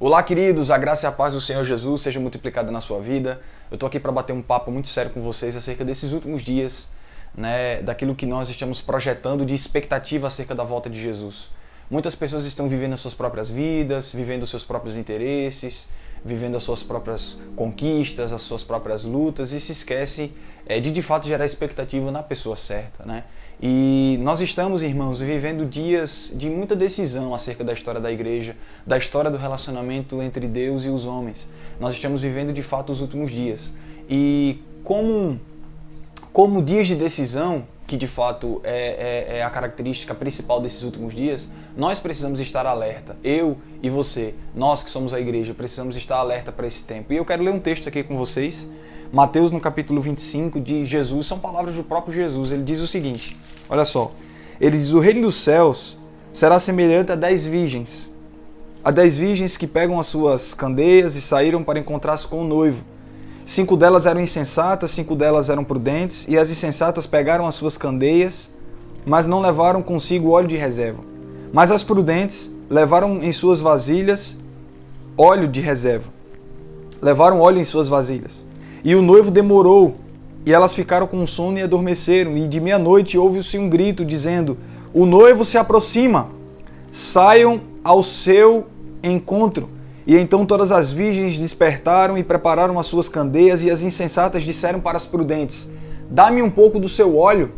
Olá, queridos, a graça e a paz do Senhor Jesus seja multiplicada na sua vida. Eu estou aqui para bater um papo muito sério com vocês acerca desses últimos dias, daquilo que nós estamos projetando de expectativa acerca da volta de Jesus. Muitas pessoas estão vivendo as suas próprias vidas, vivendo os seus próprios interesses, vivendo as suas próprias conquistas, as suas próprias lutas e se esquece de fato gerar expectativa na pessoa certa, né? E nós estamos, irmãos, vivendo dias de muita decisão acerca da história da igreja, da história do relacionamento entre Deus e os homens. Nós estamos vivendo de fato os últimos dias. E como dias de decisão, que de fato é a característica principal desses últimos dias, nós precisamos estar alerta. Eu e você, nós que somos a igreja, precisamos estar alerta para esse tempo. E eu quero ler um texto aqui com vocês, Mateus no capítulo 25 de Jesus, são palavras do próprio Jesus. Ele diz o seguinte, olha só, ele diz: o reino dos céus será semelhante a 10 virgens. A 10 virgens que pegam as suas candeias e saíram para encontrar-se com o noivo. 5 delas eram insensatas, 5 delas eram prudentes, e as insensatas pegaram as suas candeias, mas não levaram consigo óleo de reserva. Mas as prudentes levaram em suas vasilhas óleo de reserva. Levaram óleo em suas vasilhas. E o noivo demorou, e elas ficaram com sono e adormeceram. E de meia-noite ouve-se um grito, dizendo: o noivo se aproxima, saiam ao seu encontro. E então todas as virgens despertaram e prepararam as suas candeias, e as insensatas disseram para as prudentes: dá-me um pouco do seu óleo,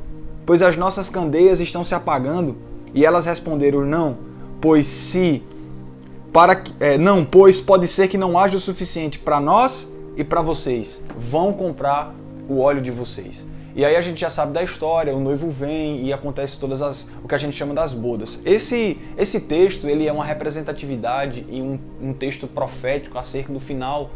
pois as nossas candeias estão se apagando. E elas responderam: não, pois pode ser que não haja o suficiente para nós e para vocês. Vão comprar o óleo de vocês. E aí a gente já sabe da história, o noivo vem e acontece o que a gente chama das bodas. Esse texto, ele é uma representatividade e um texto profético acerca do final,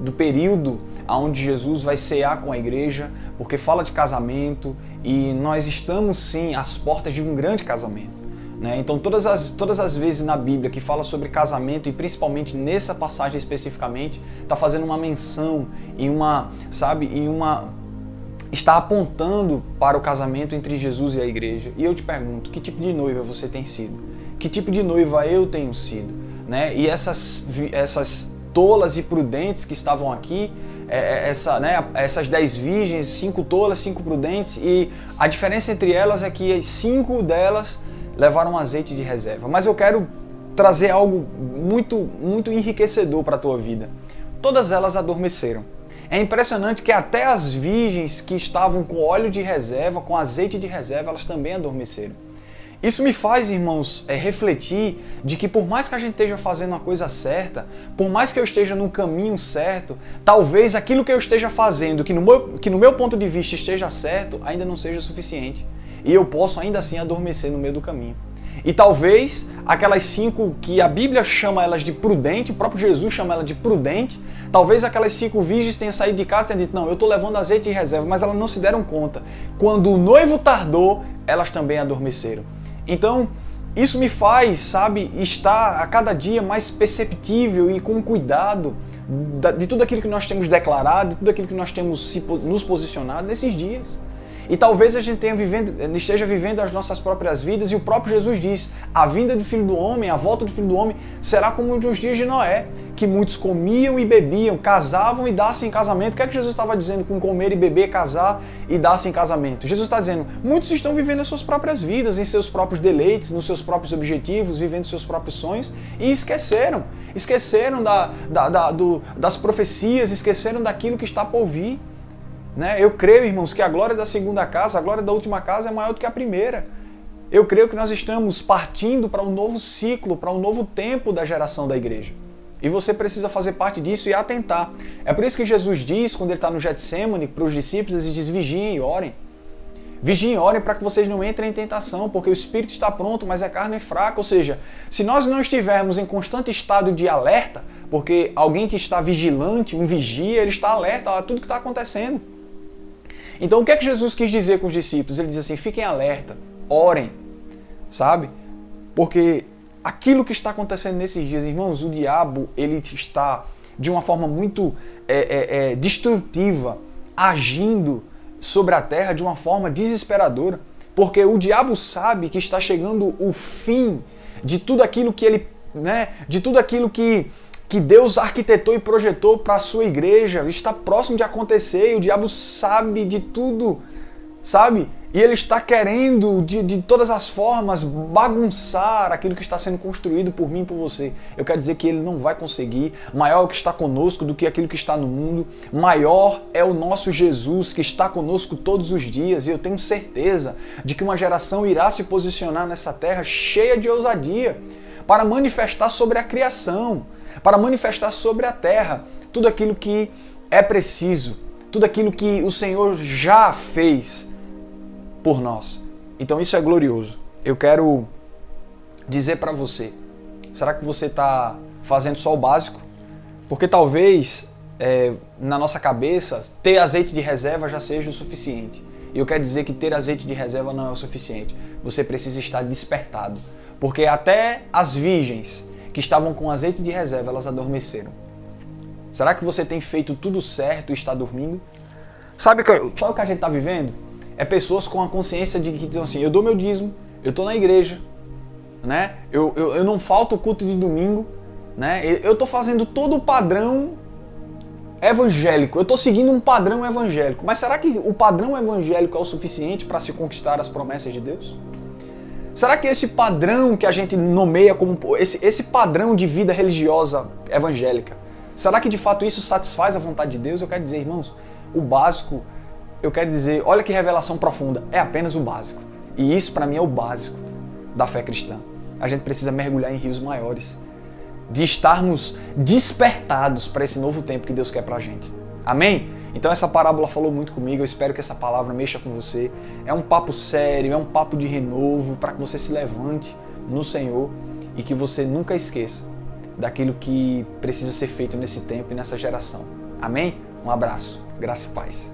do período onde Jesus vai cear com a igreja, porque fala de casamento e nós estamos sim às portas de um grande casamento. Então todas as vezes na Bíblia que fala sobre casamento, e principalmente nessa passagem especificamente, está fazendo uma menção está apontando para o casamento entre Jesus e a igreja. E eu te pergunto, que tipo de noiva você tem sido? Que tipo de noiva eu tenho sido? E essas tolas e prudentes que estavam aqui, essas 10 virgens, 5 tolas, 5 prudentes, e a diferença entre elas é que as 5 delas levaram azeite de reserva. Mas eu quero trazer algo muito, muito enriquecedor para a tua vida. Todas elas adormeceram. É impressionante que até as virgens que estavam com óleo de reserva, com azeite de reserva, elas também adormeceram. Isso me faz, irmãos, refletir de que por mais que a gente esteja fazendo uma coisa certa, por mais que eu esteja no caminho certo, talvez aquilo que eu esteja fazendo, que no meu ponto de vista esteja certo, ainda não seja suficiente. E eu posso ainda assim adormecer no meio do caminho. E talvez aquelas 5 que a Bíblia chama elas de prudente, o próprio Jesus chama ela de prudente, talvez aquelas 5 virgens tenham saído de casa e tenham dito: não, eu estou levando azeite em reserva, mas elas não se deram conta. Quando o noivo tardou, elas também adormeceram. Então, isso me faz, estar a cada dia mais perceptível e com cuidado de tudo aquilo que nós temos declarado, de tudo aquilo que nós temos nos posicionado nesses dias. E talvez a gente esteja vivendo as nossas próprias vidas, e o próprio Jesus diz: a vinda do Filho do Homem, a volta do Filho do Homem será como nos dias de Noé, que muitos comiam e bebiam, casavam e dassem em casamento. O que é que Jesus estava dizendo com comer e beber, casar e dar-se em casamento? Jesus está dizendo: muitos estão vivendo as suas próprias vidas, em seus próprios deleites, nos seus próprios objetivos, vivendo seus próprios sonhos, e esqueceram das profecias, esqueceram daquilo que está por vir. Eu creio, irmãos, que a glória da segunda casa, a glória da última casa é maior do que a primeira. Eu creio que nós estamos partindo para um novo ciclo, para um novo tempo da geração da igreja. E você precisa fazer parte disso e atentar. É por isso que Jesus diz, quando ele está no Getsêmani, para os discípulos, ele diz: vigiem e orem. Vigiem e orem para que vocês não entrem em tentação, porque o espírito está pronto, mas a carne é fraca. Ou seja, se nós não estivermos em constante estado de alerta, porque alguém que está vigilante, um vigia, ele está alerta a tudo que está acontecendo. Então o que é que Jesus quis dizer com os discípulos? Ele diz assim: fiquem alerta, orem, Porque aquilo que está acontecendo nesses dias, irmãos, o diabo, ele está de uma forma muito destrutiva, agindo sobre a terra de uma forma desesperadora. Porque o diabo sabe que está chegando o fim de tudo aquilo que ele né, de tudo aquilo que Deus arquitetou e projetou para a sua igreja está próximo de acontecer, e o diabo sabe de tudo, sabe? E ele está querendo, de todas as formas, bagunçar aquilo que está sendo construído por mim e por você. Eu quero dizer que ele não vai conseguir. Maior é o que está conosco do que aquilo que está no mundo. Maior é o nosso Jesus, que está conosco todos os dias. E eu tenho certeza de que uma geração irá se posicionar nessa terra cheia de ousadia para manifestar sobre a criação, para manifestar sobre a terra tudo aquilo que é preciso, tudo aquilo que o Senhor já fez por nós. Então isso é glorioso. Eu quero dizer para você, será que você está fazendo só o básico? Porque talvez na nossa cabeça ter azeite de reserva já seja o suficiente. E eu quero dizer que ter azeite de reserva não é o suficiente. Você precisa estar despertado. Porque até as virgens que estavam com azeite de reserva, elas adormeceram. Será que você tem feito tudo certo e está dormindo? Sabe o que a gente está vivendo? É pessoas com a consciência de que dizem assim, eu dou meu dízimo, eu estou na igreja, né? Eu não falto o culto de domingo, né? Eu estou fazendo todo o padrão evangélico, eu estou seguindo um padrão evangélico. Mas será que o padrão evangélico é o suficiente para se conquistar as promessas de Deus? Será que esse padrão que a gente nomeia como esse padrão de vida religiosa evangélica, será que de fato isso satisfaz a vontade de Deus? Eu quero dizer, irmãos, o básico, eu quero dizer, olha que revelação profunda, é apenas o básico. E isso para mim é o básico da fé cristã. A gente precisa mergulhar em rios maiores, de estarmos despertados para esse novo tempo que Deus quer pra gente. Amém? Então essa parábola falou muito comigo, eu espero que essa palavra mexa com você. É um papo sério, é um papo de renovo para que você se levante no Senhor e que você nunca esqueça daquilo que precisa ser feito nesse tempo e nessa geração. Amém? Um abraço, graça e paz.